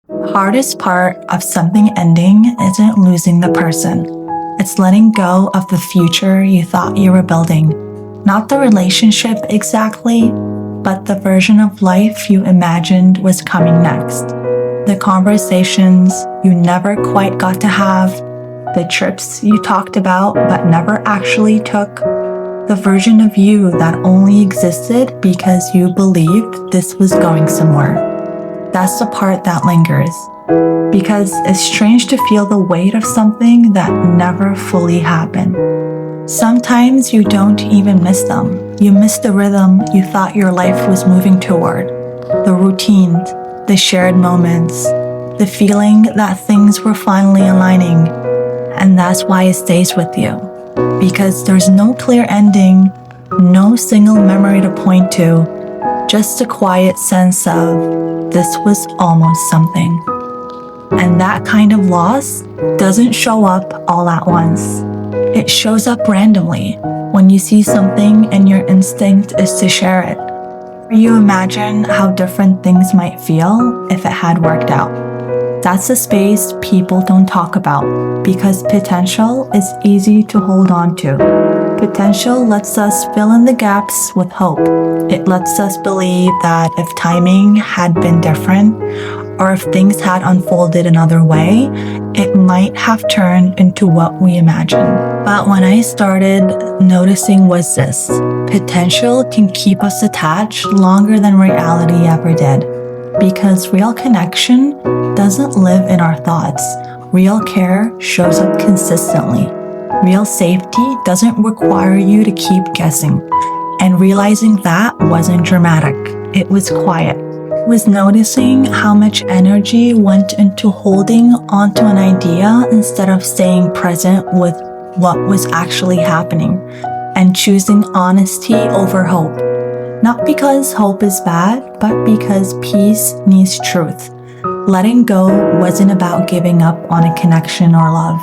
Hardest part of something ending isn't losing the person. It's letting go of the future you thought you were building. Not the relationship exactly, but the version of life you imagined was coming next. The conversations you never quite got to have, the trips you talked about but never actually took, the version of you that only existed because you believed this was going somewhere. That's the part that lingers, because it's strange to feel the weight of something that never fully happened. Sometimes you don't even miss them. You miss the rhythm you thought your life was moving toward, the routines, the shared moments, the feeling that things were finally aligning. And that's why it stays with you, because there's no clear ending, no single memory to point to, just a quiet sense of this was almost something. And that kind of loss doesn't show up all at once. It shows up randomly when you see something and your instinct is to share it. You imagine how different things might feel if it had worked out. That's a space people don't talk about, because potential is easy to hold on to. Potential lets us fill in the gaps with hope. It lets us believe that if timing had been different, or if things had unfolded another way, it might have turned into what we imagined. But when I started noticing was this: potential can keep us attached longer than reality ever did. Because real connection doesn't live in our thoughts. Real care shows up consistently. Real safety doesn't require you to keep guessing. And realizing that wasn't dramatic. It was quiet. It was noticing how much energy went into holding onto an idea instead of staying present with what was actually happening, and choosing honesty over hope. Not because hope is bad, but because peace needs truth. Letting go wasn't about giving up on a connection or love.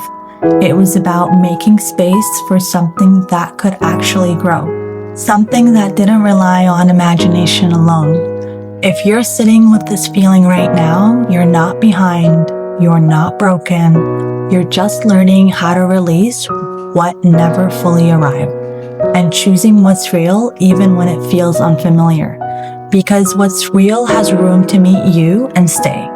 It was about making space for something that could actually grow. Something that didn't rely on imagination alone. If you're sitting with this feeling right now, you're not behind, you're not broken, you're just learning how to release what never fully arrived, and choosing what's real even when it feels unfamiliar. Because what's real has room to meet you and stay.